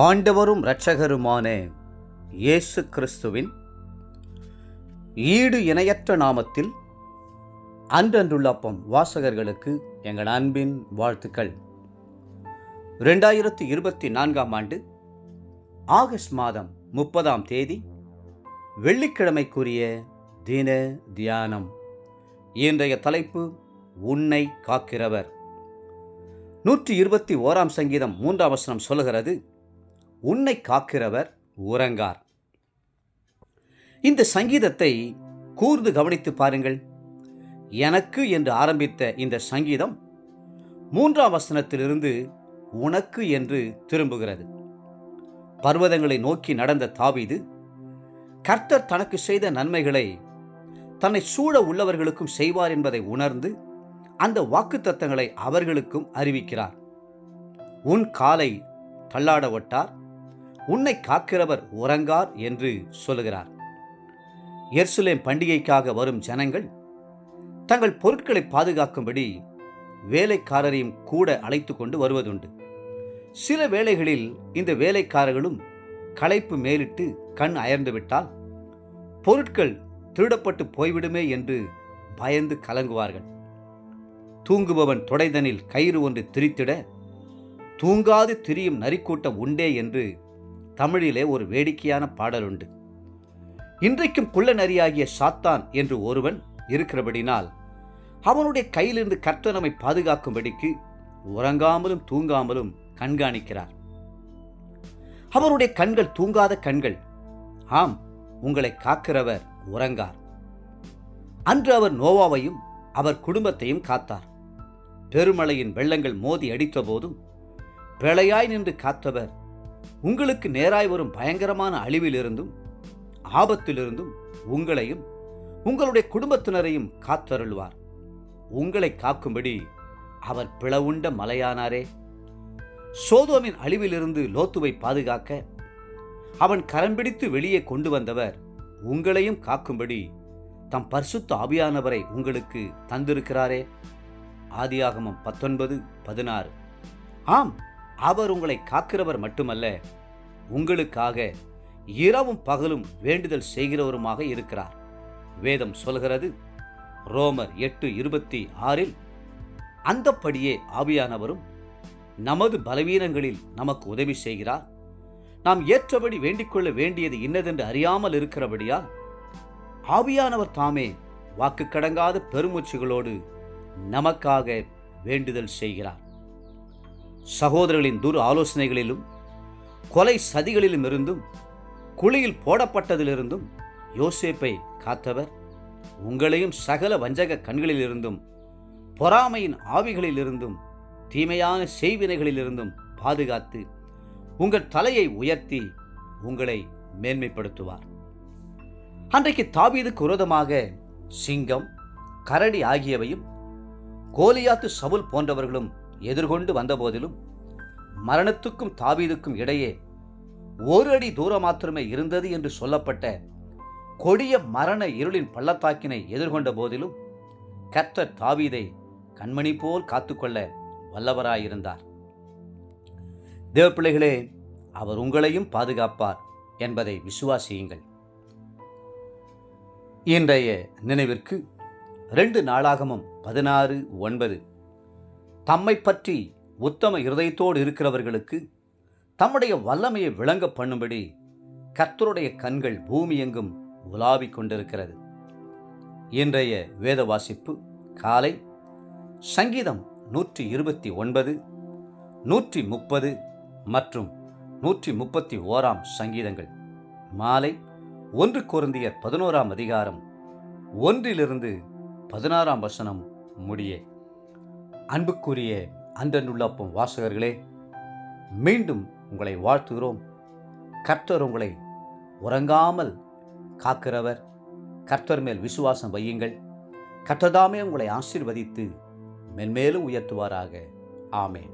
ஆண்டவரும் இரட்சகருமான இயேசு கிறிஸ்துவின் ஈடு இணையற்ற நாமத்தில் அன்றன்றுள்ள அப்பம் வாசகர்களுக்கு எங்கள் அன்பின் வாழ்த்துக்கள். 2024 ஆண்டு ஆகஸ்ட் மாதம் 30ஆம் தேதி வெள்ளிக்கிழமைக்குரிய தின தியானம். இன்றைய தலைப்பு உன்னை காக்கிறவர். 121ஆம் சங்கீதம் 3ஆம் வசனம் சொல்லுகிறது, உன்னை காக்கிறவர் உறங்கார். இந்த சங்கீதத்தை கூர்ந்து கவனித்து பாருங்கள். எனக்கு என்று ஆரம்பித்த இந்த சங்கீதம் 3ஆம் வசனத்திலிருந்து உனக்கு என்று திரும்புகிறது. பர்வதங்களை நோக்கி நடந்த தாவீது கர்த்தர் தனக்கு செய்த நன்மைகளை தன்னை சூழ உள்ளவர்களுக்கும் செய்வார் என்பதை உணர்ந்து அந்த வாக்குத்தத்தங்களை அவர்களுக்கும் அறிவிக்கிறார். உன் காலை தள்ளாட ஒட்டார், உன்னை காக்கிறவர் உறங்கார் என்று சொல்லுகிறார். எருசலேம் பண்டிகைக்காக வரும் ஜனங்கள் தங்கள் பொருட்களை பாதுகாக்கும்படி வேலைக்காரரையும் கூட அழைத்து கொண்டு வருவதுண்டு. சில வேளைகளில் இந்த வேலைக்காரர்களும் களைப்பு மேலிட்டு கண் அயர்ந்து விட்டால் பொருட்கள் திருடப்பட்டு போய்விடுமே என்று பயந்து கலங்குவார்கள். தூங்குபவன் தொடைதனில் கயிறு ஒன்று திரித்திட தூங்காது திரியும் நரிக்கூட்டம் உண்டே என்று தமிழிலே ஒரு வேடிக்கையான பாடல் உண்டு. இன்றைக்கும் குள்ள நரியாகிய சாத்தான் என்று ஒருவன் இருக்கிறபடினால் அவனுடைய கையிலிருந்து கர்த்தர் நம்மை பாதுகாக்கும்படிக்கு உறங்காமலும் தூங்காமலும் கண்காணிக்கிறார். அவருடைய கண்கள் தூங்காத கண்கள். ஆம், உங்களை காக்கிறவர் உறங்கார். அன்று அவர் நோவாவையும் அவர் குடும்பத்தையும் காத்தார். பெருமழையின் வெள்ளங்கள் மோதி அடித்த போதும் பிழையாய் நின்று காத்தவர் உங்களுக்கு நேராய் வரும் பயங்கரமான அழிவிலிருந்தும் ஆபத்திலிருந்தும் உங்களையும் உங்களுடைய குடும்பத்தினரையும் காத்தருள்வார். உங்களை காக்கும்படி அவர் பிளவுண்ட மலையானாரே. சோதோமின் அழிவிலிருந்து லோத்துவை பாதுகாக்க அவன் கரம் பிடித்து வெளியே கொண்டு வந்தவர் உங்களையும் காக்கும்படி தம் பரிசுத்த ஆவியானவரை உங்களுக்கு தந்திருக்கிறாரே. ஆதியாகமம் 19:16. ஆம், அவர் உங்களை காக்கிறவர் மட்டுமல்ல, உங்களுக்காக இரவும் பகலும் வேண்டுதல் செய்கிறவருமாக இருக்கிறார். வேதம் சொல்கிறது, ரோமர் 8:26, அந்தப்படியே ஆவியானவரும் நமது பலவீனங்களில் நமக்கு உதவி செய்கிறார். நாம் ஏற்றபடி வேண்டிக்கொள்ள வேண்டியது இன்னதென்று அறியாமல் இருக்கிறபடியால் ஆவியானவர் தாமே வாக்கு கடங்காத பெருமூச்சுகளோடு நமக்காக வேண்டுதல் செய்கிறார். சகோதரர்களின் துர் ஆலோசனைகளிலும் கொலை சதிகளிலும் இருந்தும் குழியில் போடப்பட்டதிலிருந்தும் யோசேப்பை காத்தவர் உங்களையும் சகல வஞ்சக கண்களிலிருந்தும் பொறாமையின் ஆவிகளிலிருந்தும் தீமையான செய்வினைகளிலிருந்தும் பாதுகாத்து உங்கள் தலையை உயர்த்தி உங்களை மேன்மைப்படுத்துவார். அன்றைக்கு தாவீதுக்கு விரோதமாக சிங்கம், கரடி ஆகியவையும் கோலியாத்து, சவுல் போன்றவர்களும் எதிர்கொண்டு வந்தபோதிலும் மரணத்துக்கும் தாவீதுக்கும் இடையே ஒரு அடி தூரம் மாத்திரமே இருந்தது என்று சொல்லப்பட்ட கொடிய மரண இருளின் பள்ளத்தாக்கினை எதிர்கொண்ட போதிலும் கர்த்தர் தாவீதை கண்மணி போல் காத்துக்கொள்ள வல்லவராயிருந்தார். தேவப்பிள்ளைகளே, அவர் உங்களையும் பாதுகாப்பார் என்பதை விசுவாசியுங்கள். இன்றைய நினைவிற்கு 2 நாளாகமம் 16:9. தம்மை பற்றி உத்தம இருதயத்தோடு இருக்கிறவர்களுக்கு தம்முடைய வல்லமையை விளங்க பண்ணும்படி கர்த்தருடைய கண்கள் பூமி எங்கும் உலாவிக் கொண்டிருக்கிறது. இன்றைய வேத வாசிப்பு காலை சங்கீதம் 129, 130 மற்றும் 131ஆம் சங்கீதங்கள். மாலை 1 கொரிந்தியர் 11ஆம் அதிகாரம் 1-16ஆம் வசனம் முடிய. அன்புக்குரிய அன்றன்றுள்ள அப்பம் வாசகர்களே, மீண்டும் உங்களை வாழ்த்துகிறோம். கர்த்தர் உங்களை உறங்காமல் காக்கிறவர். கர்த்தர் மேல் விசுவாசம் வையுங்கள். கர்த்தர்தாமே உங்களை ஆசீர்வதித்து மென்மேலும் உயர்த்துவாராக. ஆமென்.